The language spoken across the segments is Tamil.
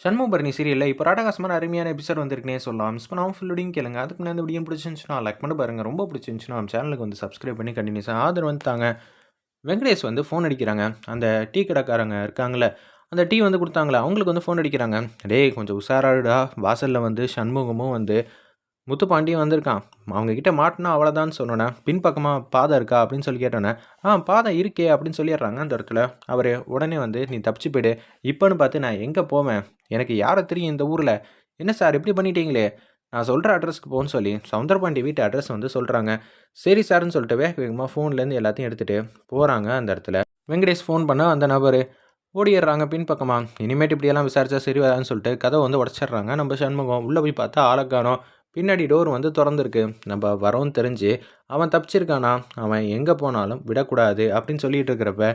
சண்முகபரணி சீரியல்ல இப்போ ராட்டகாசமான அருமையான எபிசோட் வந்திருக்குன்னே சொல்லலாம். மிஸ் பண்ணாம ஃபுல்லோடையும் கேளுங்க. அதுக்கு முன்னாடி இந்த வீடியோ பிடிச்சிருந்துச்சுன்னா லைக் பண்ணி பாருங்க. ரொம்ப பிடிச்சிருந்துச்சுன்னா நம்ம சேனலுக்கு வந்து சப்ஸ்கிரைப் பண்ணி கண்டினியூஸா ஆதரவு வந்து தாங்க. வெங்கடேஷ் வந்து ஃபோன் அடிக்கிறாங்க. அந்த டீ கடைக்காரங்க இருக்காங்கல்ல, அந்த டீ வந்து குடுத்தாங்கல்ல, அவங்களுக்கு வந்து ஃபோன் அடிக்கிறாங்க. "டேய் கொஞ்சம் உஷாராடுடா. வாசல்ல வந்து சண்முகமும் வந்து முத்துப்பாண்டியும் வந்திருக்கான். அவங்க கிட்ட மாட்டுனா அவ்வளோதான்னு சொன்னோன்னே, "பின்பக்கமா பாதை இருக்கா?" அப்படின்னு சொல்லி கேட்டோன்னே, பாதை இருக்கே" அப்படின்னு சொல்லிடுறாங்க அந்த இடத்துல. அவரு உடனே வந்து, "நீ தப்பிச்சு போயிடு. இப்பன்னு பார்த்து நான் எங்க போவேன்? எனக்கு யார தெரியும் இந்த ஊர்ல? என்ன சார் இப்படி பண்ணிட்டீங்களே? நான் சொல்ற அட்ரஸ்க்கு போன்னு" சொல்லி சவுந்தரபாண்டி வீட்டு அட்ரஸ் வந்து சொல்றாங்க. சரி சார்ன்னு சொல்லிட்டு வேக வேகமா ஃபோன்லேருந்து எல்லாத்தையும் எடுத்துட்டு போறாங்க அந்த இடத்துல. வெங்கடேஷ் ஃபோன் பண்ணா அந்த நபரு ஓடிர்றாங்க பின்பக்கமா. இனிமேட்டு இப்படியெல்லாம் விசாரிச்சா சரி வராதுன்னு சொல்லிட்டு கதவ வந்து உடைச்சிடுறாங்க நம்ம சண்முகம். உள்ள போய் பார்த்தா ஆள காணோம். பின்னாடி டோர் வந்து தொறந்திருக்கு. நம்ம வரோம்ன்னு தெரிஞ்சு அவன் தப்பிச்சிருக்கானா, அவன் எங்க போனாலும் விடக்கூடாது அப்படின்னு சொல்லிட்டு இருக்கிறப்ப,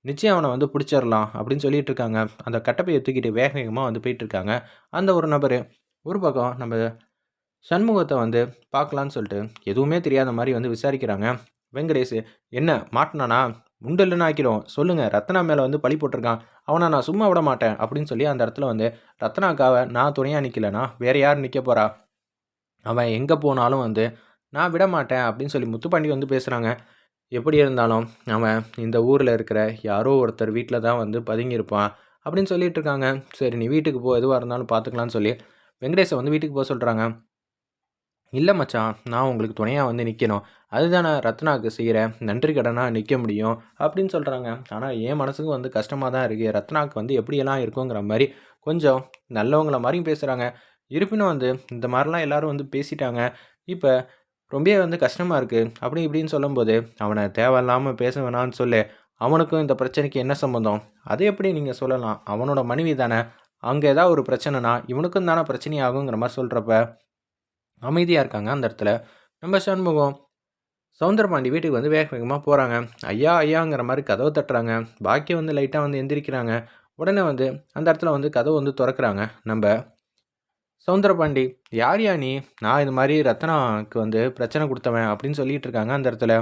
நிச்சயம் அவன வந்து புடிச்சிரலாம் அப்படின்னு சொல்லிட்டு இருக்காங்க. அந்த கட்டப்பைய தூக்கிட்டு வேக வேகமா வந்து போயிட்டு இருக்காங்க. அந்த ஒரு நபரு. ஒரு பக்கம் நம்ம சண்முகத்த வந்து பார்க்கலான்னு சொல்லிட்டு, எதுவுமே தெரியாத மாரி வந்து விசாரிக்கிறாங்க. வெங்கடேஷு, "என்ன மாட்டுனானா? உண்டு இல்லன்னு ஆக்கிருவோம். சொல்லுங்க. ரத்னா மேல வந்து பழி போட்டுருக்கான். அவன நான் சும்மா விட மாட்டேன்." அப்படின்னு சொல்லி அந்த இடத்துல வந்து ரத்னாக்காக நான் துணையா நிக்கலன்னா, வேற யார் நிக்க போறா? அவன் எங்க போனாலும் வந்து நான் விடமாட்டேன் அப்படின்னு சொல்லி முத்துப்பாண்டி வந்து பேசுறாங்க. எப்படி இருந்தாலும் அவன் இந்த ஊர்ல இருக்கிற யாரோ ஒருத்தர் வீட்ல தான் வந்து பதுங்கியிருப்பான் அப்படின்னு சொல்லிட்டு இருக்காங்க. சரி நீ வீட்டுக்கு போ. எதுவா இருந்தாலும் பார்த்துக்கலாம்னு சொல்லி வெங்கடேஷ வந்து வீட்டுக்கு போ சொல்றாங்க. "இல்ல மச்சான், நான் உங்களுக்கு துணையா வந்து நிக்கணும். அதுதான் நான் ரத்னாவுக்கு செய்ற நன்றி கடனா நிக்க முடியும்." அப்படின்னு சொல்றாங்க. ஆனா என் மனசுக்கும் வந்து கஷ்டமா தான் இருக்கு. ரத்னாவுக்கு வந்து எப்படியெல்லாம் இருக்குங்கிற மாரி கொஞ்சம் நல்லவங்கள மாரியும் பேசுறாங்க. இருப்பினும் வந்து இந்த மாரிலாம் எல்லாரும் வந்து பேசிட்டாங்க. இப்ப ரொம்பவே வந்து கஷ்டமா இருக்கு. அப்படி இப்படின்னு சொல்லும்போது, "அவன தேவையில்லாம பேச வேணான்னு சொல்லு. அவனுக்கும் இந்த பிரச்சனைக்கு என்ன சம்மந்தம்?" "அது எப்படி நீங்க சொல்லலாம்? அவனோட மனைவி தானே. அங்க ஏதாவது ஒரு பிரச்சனைனா, இவனுக்கும் தானே பிரச்சனை ஆகுங்கிற மாரி சொல்றப்ப, அமைதியா இருக்காங்க அந்த இடத்துல. நம்ம சண்முகம், சவுந்தரபாண்டி வீட்டுக்கு வந்து வேக வேகமா போறாங்க. ஐயா! ஐயாங்கிற மாரி கதவ தட்டுறாங்க. பாக்கியம் வந்து லைட்டா வந்து எந்திரிக்கிறாங்க. உடனே வந்து அந்த இடத்துல வந்து கதவ வந்து தொறக்குறாங்க. நம்ப சவுந்தரபாண்டி, "யார்யா நீ? நான் இது மாரி ரத்னாக்கு வந்து பிரச்சனை குடுத்தவன்" அப்படின்னு சொல்லிட்டு இருக்காங்க அந்த இடத்துல.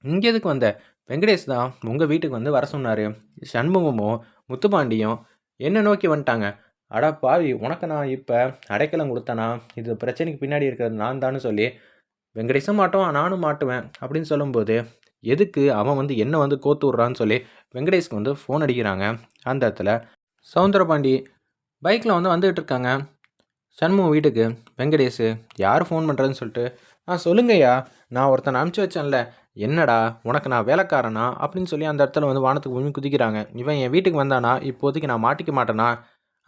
"இங்க எதுக்கு வந்த?" "வெங்கடேஷ் தான் உங்க வீட்டுக்கு வந்து வர சொன்னாரு. சண்முகமும், முத்துப்பாண்டியும் என்ன நோக்கி வந்துட்டாங்க." "அட பாவி! உனக்கு நான் இப்ப அடைக்கலம் குடுத்தனா? இது பிரச்சனைக்கு பின்னாடி இருக்கிறது நான் தான்னு" சொல்லி, "வெங்கடேஷும் மாட்டுவான், நானும் மாட்டுவேன்" அப்படின்னு சொல்லும்போது, எதுக்கு அவன் வந்து என்ன வந்து கோத்து விடுறான்னு சொல்லி வெங்கடேஷ்க்கு வந்து ஃபோன் அடிக்கிறாங்க அந்த இடத்துல. சவுந்தரபாண்டி பைக்ல வந்து வந்துகிட்டு இருக்காங்க. சண்முகம் வீட்டுக்கு. வெங்கடேஷு, யார் ஃபோன் பண்ணுறதுன்னு சொல்லிட்டு, சொல்லுங்கய்யா, நான் ஒருத்தனை அனுப்பிச்சி வச்சேன்ல." "என்னடா உனக்கு நான் வேலைக்காரனா?" அப்படின்னு சொல்லி அந்த இடத்துல வந்து வானத்துக்கு பூமி குதிக்கிறாங்க. "இவன் என் வீட்டுக்கு வந்தானா, இப்போதைக்கு நான் மாட்டிக்க மாட்டேனா?"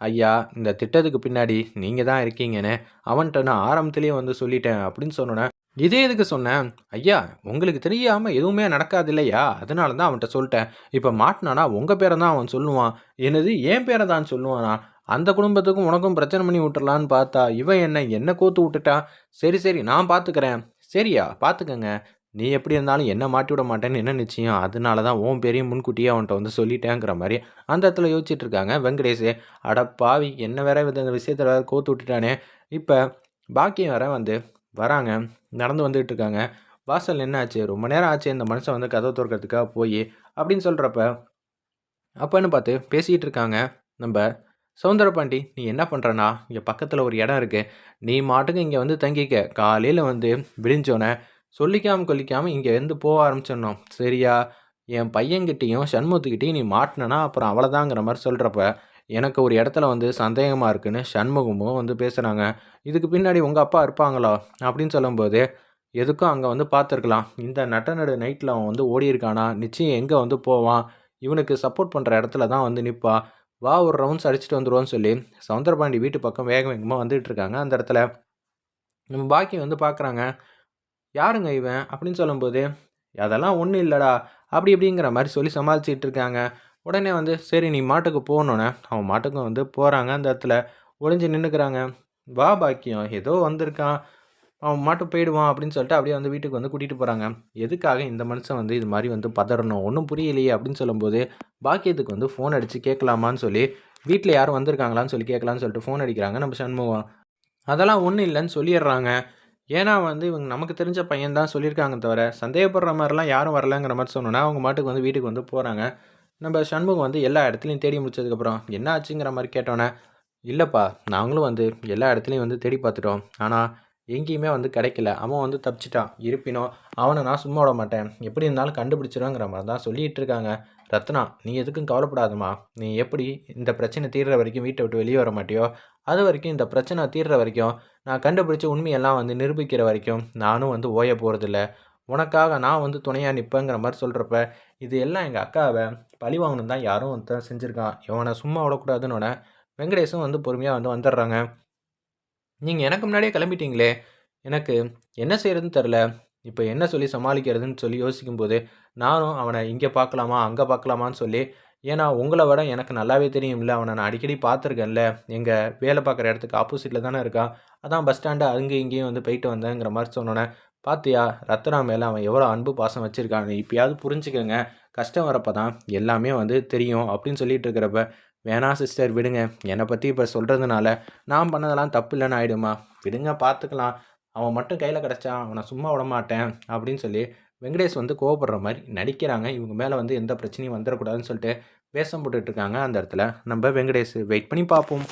"ஐயா, இந்த திட்டத்துக்கு பின்னாடி நீங்க தான் இருக்கீங்கன்னு அவன்ட்ட நான் ஆரம்பத்திலேயே வந்து சொல்லிட்டேன்" அப்படின்னு சொன்னோன்னே, "இதே எதுக்கு சொன்ன?" "ஐயா, உங்களுக்கு தெரியாம எதுவுமே நடக்காது இல்லையா? அதனால தான் அவன்ட்ட சொல்ட்டேன். இப்ப மாட்டுனானா உங்க பேர தான் அவன் சொல்லுவான்." "என்னது என் பேர தான் சொல்லுவானா? அந்த குடும்பத்துக்கும் உனக்கும் பிரச்சனை பண்ணி விட்டுறலான்னு பார்த்தா, இவன் என்ன கோத்து விட்டுட்டான். சரி, சரி நான் பார்த்துக்கிறேன்." "சரியா பார்த்துக்கங்க. நீ எப்படி இருந்தாலும் என்ன மாட்டி விட மாட்டேன்னு என்ன நிச்சயம்? அதனால தான் உன் பேரையும் முன்கூட்டியே அவன்ட்ட வந்து சொல்லிட்டேங்கிற" மாரி அந்த இடத்துல யோசிச்சுட்டு இருக்காங்க வெங்கடேஷ். அட பாவி! என்ன வேற இந்த விஷயத்துல வேற கோத்து விட்டுட்டானே! இப்ப பாக்கியம் வேற வந்து வராங்க. நடந்து வந்துட்டு இருக்காங்க. வாசல்ல என்ன ஆச்சு? ரொம்ப நேரம் ஆச்சே இந்த மனுஷன் வந்து கதவ தொறக்கிறதுக்காக போயி, அப்படின்னு சொல்றப்ப, அப்பன்னு பார்த்து பேசிட்டு இருக்காங்க நம்ப சவுந்தரபாண்டி. "நீ என்ன பண்றன்னா, இங்க பக்கத்துல ஒரு இடம் இருக்கு. நீ மாட்டுக்கு இங்க வந்து தங்கிக்க. காலையில வந்து விடிஞ்சோனே சொல்லிக்காம கொள்ளிக்காம இங்கேருந்து போக ஆரம்பிச்சிடணும். சரியா? என் பையன்கிட்டயும், சண்முகத்துக்கிட்டயும் நீ மாட்டுனனா அப்புறம் அவ்வளோதாங்கிற" மாரி சொல்றப்ப, எனக்கு ஒரு இடத்துல வந்து சந்தேகமா இருக்குன்னு சண்முகமும் வந்து பேசுறாங்க. "இதுக்கு பின்னாடி உங்க அப்பா இருப்பாங்களா?" அப்படின்னு சொல்லும்போது, "எதுக்கும் அங்க வந்து பார்த்துருக்கலாம். இந்த நட்ட நடு நைட்ல அவன் வந்து ஓடியிருக்கானா, நிச்சயம் எங்க வந்து போவான்? இவனுக்கு சப்போர்ட் பண்ற இடத்துல தான் வந்து நிப்பான். வா ஒரு ரவுண்ட்ஸ் அடிச்சுட்டு வந்துருவோம்ன்னு" சொல்லி சவுந்தரபாண்டி வீட்டு பக்கம் வேக வேகமா வந்துட்டு இருக்காங்க அந்த இடத்துல. நம்ம பாக்கியம் வந்து பார்க்குறாங்க. "யாருங்க இவன்?" அப்படின்னு சொல்லும்போது, "அதெல்லாம் ஒண்ணும் இல்லடா" அப்படி இப்படிங்கிற மாரி சொல்லி சமாளிச்சுட்டு இருக்காங்க. உடனே வந்து சரி நீ மாட்டுக்கு போன்னோனே, அவன் மாட்டுக்கும் வந்து போறாங்க. அந்த இடத்துல ஒளிஞ்சு நின்னுக்கிறாங்க. "வா பாக்கியம், ஏதோ வந்திருக்கான். அவன் மாட்டும் போயிடுவான்" அப்படின்னு சொல்லிட்டு அப்படியே வந்து வீட்டுக்கு வந்து கூட்டிட்டு போறாங்க. எதுக்காக இந்த மனுஷன் வந்து இது மாரி வந்து பதறணும்? ஒண்ணும் புரியலையே அப்படின்னு சொல்லும்போது, பாக்கியத்துக்கு வந்து ஃபோன் அடிச்சு கேட்கலாமான்னு சொல்லி, வீட்ல யாரும் வந்திருக்காங்களான்னு சொல்லி கேட்கலான்னு சொல்லிட்டு ஃபோன் அடிக்கிறாங்க நம்ம சண்முகம். அதெல்லாம் ஒண்ணும் இல்லன்னு சொல்லிர்றாங்க. ஏன்னா வந்து இவங்க நமக்கு தெரிஞ்ச பையன் தான் சொல்லியிருக்காங்க தவிர, சந்தேகப்படுற மாரிலாம் யாரும் வரலங்கிற மாரி சொன்னோனே, அவங்க பாட்டுக்கு வந்து வீட்டுக்கு வந்து போறாங்க. நம்ம சண்முகம் வந்து எல்லா இடத்துலயும் தேடி முடிச்சதுக்கப்புறம், என்ன ஆச்சுங்கிற மாரி கேட்டோனே, இல்லைப்பா, நாங்களும் வந்து எல்லா இடத்துலையும் வந்து தேடி பார்த்துட்டோம். ஆனா, எங்கேயுமே வந்து கிடைக்கல. அவன் வந்து தப்பிச்சுட்டான். இருப்பினும் அவன நான் சும்மா விட மாட்டேன். எப்படி இருந்தாலும் கண்டுபிடிச்சிருவேங்கிற மாரி தான் சொல்லிட்டு இருக்காங்க. ரத்னா, நீ எதுக்கும் கவலைப்படாதம்மா. நீ எப்படி இந்த பிரச்சனை தீர்ற வரைக்கும் வீட்ட விட்டு வெளிய வர மாட்டியோ, அதுவரைக்கும் இந்த பிரச்சனை தீர்ற வரைக்கும், நான் கண்டுபிடிச்சு உண்மையெல்லாம் வந்து நிரூபிக்கிற வரைக்கும், நானும் வந்து ஓய போறதில்ல. உனக்காக நான் வந்து துணையா நிப்பேங்கிற மாரி சொல்றப்ப, இது எல்லாம் எங்க அக்காவ பழி வாங்கணும்னு தான் யாரோ ஒருத்தன் செஞ்சிருக்கான். இவன சும்மா விடக்கூடாதுன்னோன வெங்கடேஷும் வந்து பொறுமையா வந்து வந்துடுறாங்க. நீங்க எனக்கு முன்னாடியே கிளம்பிட்டீங்களே! எனக்கு என்ன செய்றதுன்னு தெரியல. இப்ப என்ன சொல்லி சமாளிக்கிறதுன்னு சொல்லி யோசிக்கும்போது, நானும் அவன இங்க பார்க்கலாமா, அங்க பார்க்கலாமான்னு சொல்லி ஏன்னா உங்கள விட எனக்கு நல்லாவே தெரியும்ல. அவன நான் அடிக்கடி பார்த்துருக்கேன்ல. எங்க வேலை பார்க்குற இடத்துக்கு ஆப்போசிட்ல தானே இருக்கான். அதான் பஸ் ஸ்டாண்டு அங்கேயும் இங்கேயும் வந்து போயிட்டு வந்தேங்கிற மாரி சொன்னோனே, "பாத்தியா ரத்னா மேல அவன் எவ்வளோ அன்பு, பாசம் வச்சிருக்கான்னு. இப்பயாவது புரிஞ்சுக்கங்க. கஷ்டம் வரப்ப தான் எல்லாமே வந்து தெரியும்." அப்படின்னு சொல்லிட்டு இருக்கிறப்ப, "வேணாம் சிஸ்டர் விடுங்க. என்ன பத்தி இப்ப சொல்றதுனால நான் பண்ணதெல்லாம் தப்பு இல்லன்னு ஆயிடுமா? விடுங்க பார்த்துக்கலாம். அவன் மட்டும் கையில கிடைச்சான், அவன சும்மா விடமாட்டேன்." அப்படின்னு சொல்லி வெங்கடேஷ் வந்து கோவப்படுற மாரி நடிக்கிறாங்க. இவங்க மேல வந்து எந்த பிரச்சனையும் வந்துறக்கூடாதுன்னு சொல்லிட்டு வேஷம் போட்டுட்டு இருக்காங்க அந்த இடத்துல. நம்ப வெங்கடேஷ். வெயிட் பண்ணி பார்ப்போம்.